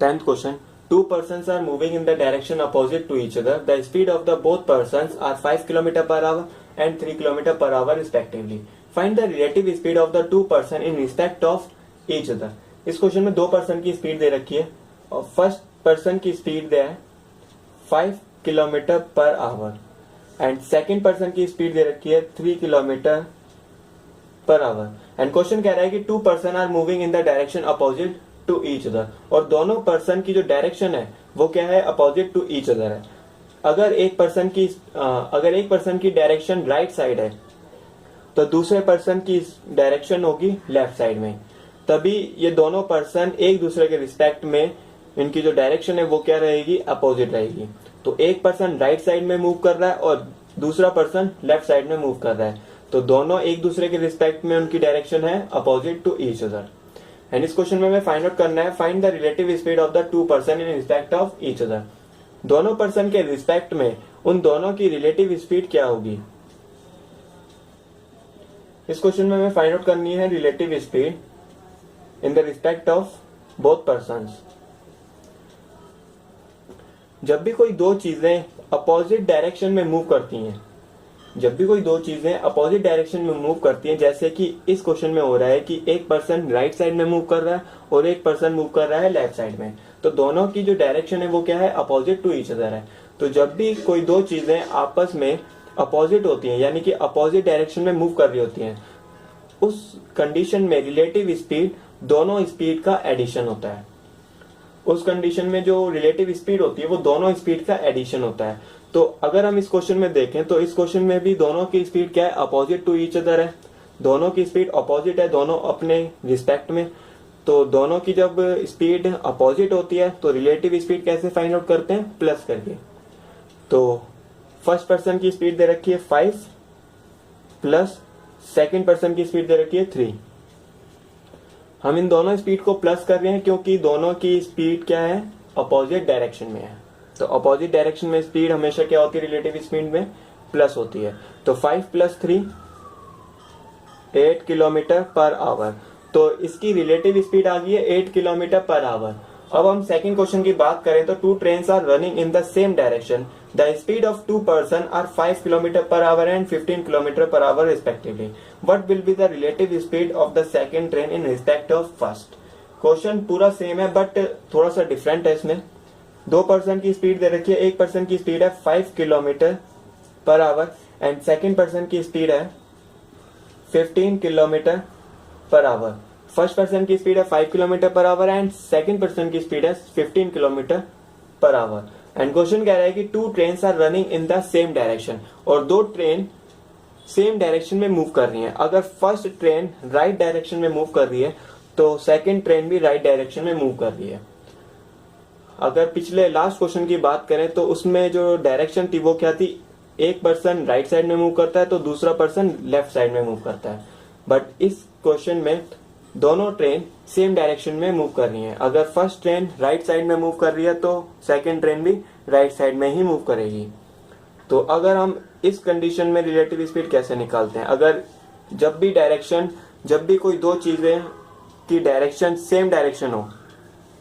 10th question. Two persons are moving in the direction opposite to each other. The speed of the both persons are 5 km per hour and 3 km per hour respectively. Find the relative speed of the two person in respect of each other. इस question में दो person की speed दे रखी है और first person की speed दे है 5 kilometre per hour and second person की स्पीड दे रखी है 3 kilometre per hour and question कह रहा है कि two person are moving in the direction opposite to each other और दोनों पर्सन की जो डायरेक्शन है वो क्या है, अपोजिट टू ईच अदर है। अगर एक पर्सन की डायरेक्शन राइट साइड है तो दूसरे पर्सन की डायरेक्शन होगी लेफ्ट साइड में, तभी ये दोनों पर्सन एक दूसरे के रिस्पेक्ट में इनकी जो डायरेक्शन है वो क्या रहेगी, अपोजिट रहेगी। तो एक पर्सन राइट साइड में मूव कर रहा है और दूसरा पर्सन लेफ्ट साइड में मूव कर रहा है, तो दोनों एक दूसरे के रिस्पेक्ट में उनकी डायरेक्शन है opposite to each other. And इस क्वेश्चन में हमें फाइंड आउट करना है find the relative speed of the two person in respect of each other. दोनों पर्सन के रिस्पेक्ट में उन दोनों की रिलेटिव स्पीड क्या होगी। इस क्वेश्चन में हमें फाइंड आउट करनी है relative speed in the respect of both persons. जब भी कोई दो चीजें अपोजिट डायरेक्शन में मूव करती हैं, जैसे कि इस क्वेश्चन में हो रहा है कि एक पर्सन राइट साइड में मूव कर रहा है और एक पर्सन मूव कर रहा है लेफ्ट साइड में, तो दोनों की जो डायरेक्शन है वो क्या है, अपोजिट टू ईच अदर है। तो जब भी कोई दो चीजें आपस में अपोजिट होती हैं यानी कि अपोजिट डायरेक्शन में मूव कर रही होती हैं, उस कंडीशन में रिलेटिव स्पीड दोनों स्पीड का एडिशन होता है। उस कंडीशन में जो रिलेटिव स्पीड होती है वो दोनों स्पीड का एडिशन होता है। तो अगर हम इस क्वेश्चन में देखें तो इस क्वेश्चन में भी दोनों की स्पीड क्या है, अपोजिट टू ईच अदर है। दोनों की स्पीड अपोजिट है, दोनों अपने रिस्पेक्ट में। तो दोनों की जब स्पीड अपोजिट होती है तो रिलेटिव स्पीड कैसे फाइंड आउट करते हैं, प्लस करके। तो फर्स्ट पर्सन की स्पीड दे रखी है 5 प्लस सेकेंड पर्सन की स्पीड दे रखी है 3। हम इन दोनों स्पीड को प्लस कर रहे हैं क्योंकि दोनों की स्पीड क्या है, अपोजिट डायरेक्शन में है। तो अपोजिट डायरेक्शन में स्पीड हमेशा क्या होती है, रिलेटिव स्पीड में प्लस होती है। तो 5 प्लस 3 8 किलोमीटर पर आवर, तो इसकी रिलेटिव स्पीड आ गई है 8 किलोमीटर पर आवर। अब हम सेकंड क्वेश्चन की बात करें तो two trains are running in the same direction, the speed of two person are 5 kilometre per hour and 15 kilometre per hour respectively. What will be the relative speed of the second train in respect of first. Question पूरा same है but थोड़ा सा different है। इसमें दो person की speed दे रखी है, एक पर्सन की स्पीड है 5 kilometre per hour and second person की स्पीड है 15 kilometre per our. First person की स्पीड है 5 kilometre per hour and second person की स्पीड है 15 kilometre per hour. And question कह रहा है कि two trains are running in the same direction, और दो ट्रेन सेम डायरेक्शन में मूव कर रही हैं। अगर फर्स्ट ट्रेन राइट डायरेक्शन में मूव कर रही है तो सेकंड ट्रेन भी राइट डायरेक्शन में मूव कर रही है। अगर पिछले लास्ट क्वेश्चन की बात करें तो उसमें जो डायरेक्शन थी वो क्या थी, एक पर्सन राइट साइड में मूव करता है तो दूसरा पर्सन लेफ्ट साइड में मूव करता है। बट इस क्वेश्चन में दोनों ट्रेन सेम डायरेक्शन में मूव कर रही हैं। अगर फर्स्ट ट्रेन राइट साइड में मूव कर रही है तो सेकंड ट्रेन भी राइट साइड में ही मूव करेगी। तो अगर हम इस कंडीशन में रिलेटिव स्पीड कैसे निकालते हैं, अगर जब भी कोई दो चीजें की डायरेक्शन सेम डायरेक्शन हो,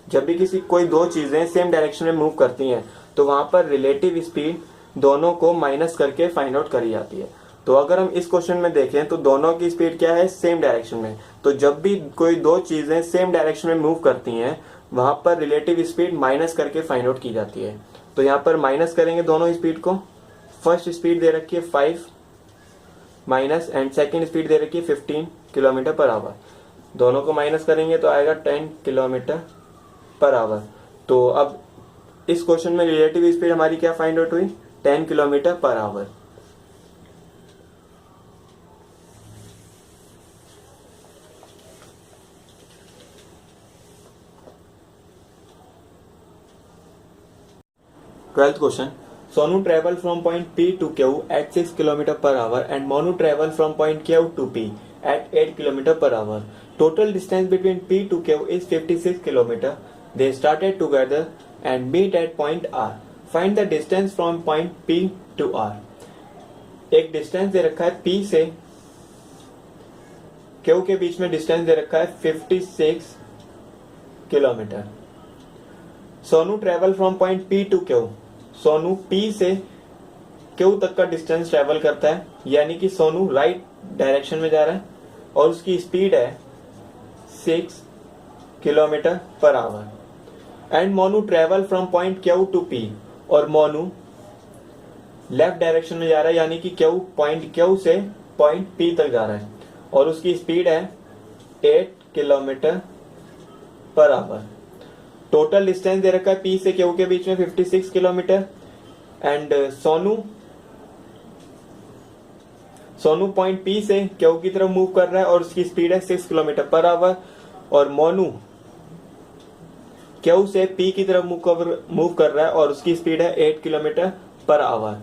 जब भी कोई दो चीजें सेम डायरेक्शन में मूव करती हैं तो वहां पर रिलेटिव स्पीड दोनों को माइनस करके फाइंड आउट करी जाती है। तो अगर हम इस क्वेश्चन में देखें तो दोनों की स्पीड क्या है, सेम डायरेक्शन में। तो जब भी कोई दो चीजें सेम डायरेक्शन में मूव करती हैं वहां पर रिलेटिव स्पीड माइनस करके फाइंड आउट की जाती है। तो यहाँ पर माइनस करेंगे दोनों स्पीड को। फर्स्ट स्पीड दे रखी है 5 माइनस एंड सेकेंड स्पीड दे रखी है 15 किलोमीटर पर आवर। दोनों को माइनस करेंगे तो आएगा 10 किलोमीटर पर आवर। तो अब इस क्वेश्चन में रिलेटिव स्पीड हमारी क्या फाइंड आउट हुई, 10 kilometre per our. Twelfth question, Sonu travel from point P to Q at 6 km per hour and Monu travel from point Q to P at 8 km per hour. Total distance between P to Q is 56 km. They started together and meet at point R. Find the distance from point P to R. एक distance दे रखा है P से Q के बीच में distance दे रखा है 56 kilometre. Sonu travel from point P to Q, Sonu P से Q तक का डिस्टेंस ट्रेवल करता है, यानी कि सोनू राइट डायरेक्शन में जा रहा है और उसकी स्पीड है 6 kilometre per hour. And Monu travel from point Q to P, और मोनू लेफ्ट डायरेक्शन में जा रहा है, यानी कि क्यू पॉइंट क्यू से पॉइंट पी तक जा रहा है और उसकी स्पीड है 8 kilometre per our. Total distance दे रखा है पी से क्यू के बीच में 56 kilometre. And Sonu point P से क्यू की तरफ मूव कर रहा है और उसकी स्पीड है 6 किलोमीटर पर आवर, और मोनू क्यू से पी की तरफ मूव कर रहा है और उसकी स्पीड है 8 kilometre per hour.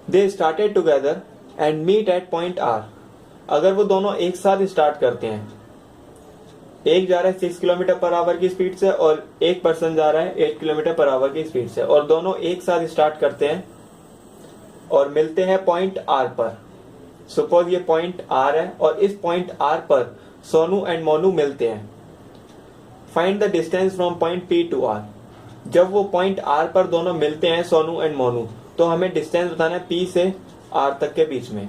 They started together and meet at point R. अगर वो दोनों एक साथ स्टार्ट करते हैं, एक जा रहा है 6 किलोमीटर पर आवर की स्पीड से और एक पर्सन जा रहा है 8 किलोमीटर पर आवर की स्पीड से, और दोनों एक साथ स्टार्ट करते हैं और मिलते हैं पॉइंट आर पर। सपोज ये पॉइंट आर है और इस पॉइंट आर पर सोनू एंड मोनू मिलते हैं। Find the distance from point P to R. जब वो पॉइंट आर पर दोनों मिलते हैं सोनू एंड मोनू, तो हमें डिस्टेंस बताना है पी से आर तक के बीच में।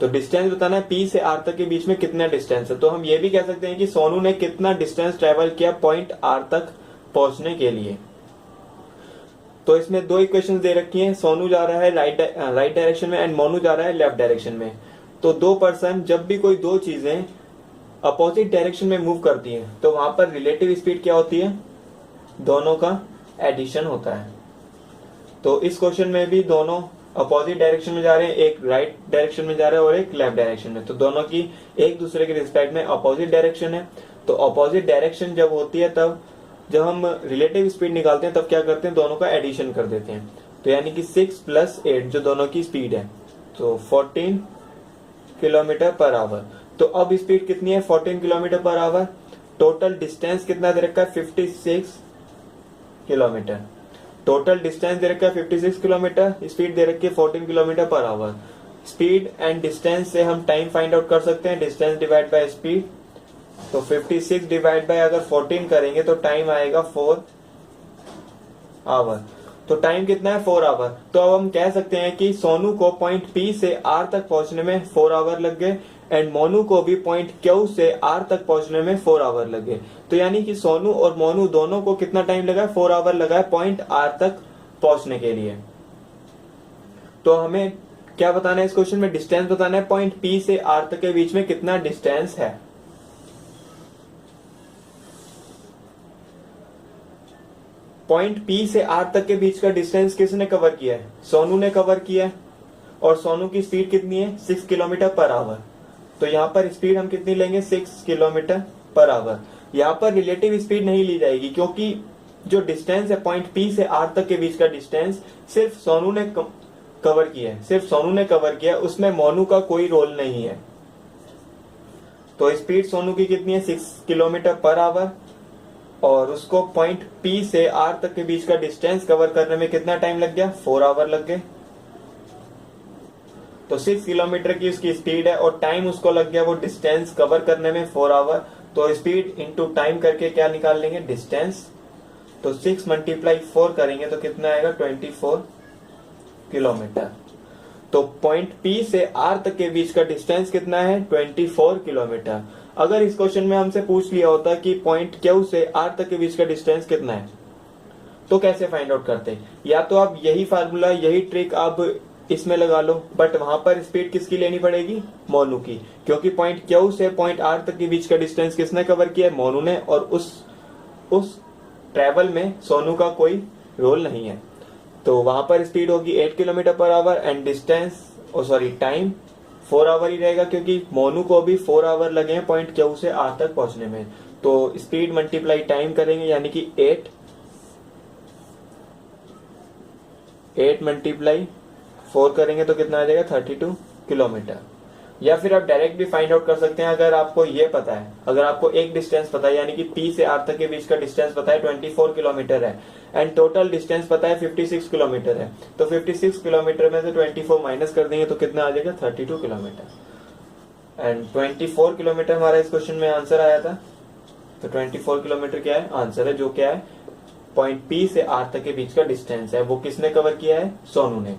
तो डिस्टेंस बताना है पी से आर तक के बीच में कितना डिस्टेंस है। तो हम ये भी कह सकते हैं कि सोनू ने कितना डिस्टेंस ट्रेवल किया पॉइंट आर तक पहुंचने के लिए। तो इसमें दो इक्वेशन दे रखी हैं, सोनू जा रहा है राइट डायरेक्शन में एंड मोनू जा रहा है लेफ्ट डायरेक्शन में। तो दो पर्सन जब भी कोई दो चीजें अपोजिट डायरेक्शन में मूव करती हैं, तो वहां पर रिलेटिव स्पीड क्या होती है? दोनों का एडिशन होता है। तो इस क्वेश्चन में भी दोनों अपोजिट डायरेक्शन में जा रहे हैं, एक राइट डायरेक्शन में जा रहा है और एक लेफ्ट डायरेक्शन में। तो दोनों की एक दूसरे के रिस्पेक्ट में अपोजिट डायरेक्शन है। तो अपोजिट डायरेक्शन जब होती है, तब जब हम रिलेटिव स्पीड निकालते हैं, तब क्या करते हैं? दोनों का एडिशन कर देते हैं। तो यानी कि 6 + 8 जो दोनों की स्पीड है, तो 14 किलोमीटर पर आवर। तो अब स्पीड कितनी है? 14 kilometre per our. Total distance कितना दे रखा है? 56 किलोमीटर। टोटल डिस्टेंस दे रखा है 56 किलोमीटर, स्पीड दे रखी है 14 kilometre per our. Speed and distance से हम टाइम फाइंड आउट कर सकते हैं, डिस्टेंस डिवाइड बाय स्पीड। तो 56 डिवाइड बाय अगर 14 करेंगे तो टाइम आएगा 4 आवर। तो टाइम कितना है? 4 आवर। तो अब हम कह सकते हैं कि सोनू को पॉइंट पी से आर तक पहुंचने में 4 आवर लग गए एंड मोनू को भी पॉइंट क्यू से आर तक पहुंचने में 4 आवर लगे। तो यानी कि सोनू और मोनू दोनों को कितना टाइम लगा है? 4 आवर लगा है पॉइंट आर तक पहुंचने के लिए। तो हमें क्या बताना है इस क्वेश्चन में? डिस्टेंस बताना है पॉइंट पी से आर तक के बीच में कितना डिस्टेंस है। पॉइंट पी से आर तक के बीच का डिस्टेंस किसने कवर किया है? सोनू ने कवर किया है। और सोनू की स्पीड कितनी है? 6 किलोमीटर पर आवर। तो यहां पर स्पीड हम कितनी लेंगे? 6 किलोमीटर पर आवर। यहां पर रिलेटिव स्पीड नहीं ली जाएगी, क्योंकि जो डिस्टेंस है पॉइंट पी से आर तक के बीच का डिस्टेंस सिर्फ सोनू ने कवर किया है, सिर्फ सोनू ने कवर किया, उसमें मोनू का कोई रोल नहीं है। तो स्पीड सोनू की कितनी है? 6 किलोमीटर पर आवर, और उसको पॉइंट पी से आर तक के बीच का डिस्टेंस कवर करने में कितना टाइम लग गया? 4 आवर लग गए। तो 6 किलोमीटर की उसकी स्पीड है और टाइम उसको लग गया वो डिस्टेंस कवर करने में 4 आवर। तो स्पीड इंटू टाइम करके क्या निकाल लेंगे? डिस्टेंस। तो 6 × 4 करेंगे तो कितना आएगा? 24 किलोमीटर। तो पॉइंट पी से आर तक के बीच का डिस्टेंस कितना है? 24 किलोमीटर। अगर इस क्वेश्चन में हमसे पूछ लिया होता कि पॉइंट क्यू से आर तक के बीच का डिस्टेंस कितना है, तो कैसे फाइंड आउट करते? या तो आप यही फार्मूला, यही ट्रिक आप इसमें लगा लो, बट वहां पर स्पीड किसकी लेनी पड़ेगी? मोनू की, क्योंकि पॉइंट क्यू से पॉइंट आर तक के बीच का डिस्टेंस किसने कवर किया है? मोनू ने। और उस ट्रेवल में सोनू का कोई रोल नहीं है। तो वहां पर स्पीड होगी 8 kilometre per hour and distance time 4 hour ही रहेगा, क्योंकि मोनू को भी 4 आवर लगे हैं पॉइंट क्यू से आर तक पहुंचने में। तो स्पीड मल्टीप्लाई टाइम करेंगे, यानी कि 8 × 4 करेंगे तो कितना आ जाएगा? 32 किलोमीटर। या फिर आप डायरेक्ट भी फाइंड आउट कर सकते हैं, अगर आपको ये पता है, अगर आपको एक डिस्टेंस पता है, यानी कि पी से आर तक के बीच का डिस्टेंस पता है 24 किलोमीटर है एंड टोटल डिस्टेंस पता है 56 किलोमीटर है, तो 56 किलोमीटर में से 24 माइनस कर देंगे तो कितना आ जाएगा? 32 किलोमीटर। एंड 24 किलोमीटर हमारा इस क्वेश्चन में आंसर आया था। तो 24 किलोमीटर क्या है? आंसर है, जो क्या है? पॉइंट पी से आर तक के बीच का डिस्टेंस है वो किसने कवर किया है, सोनू ने।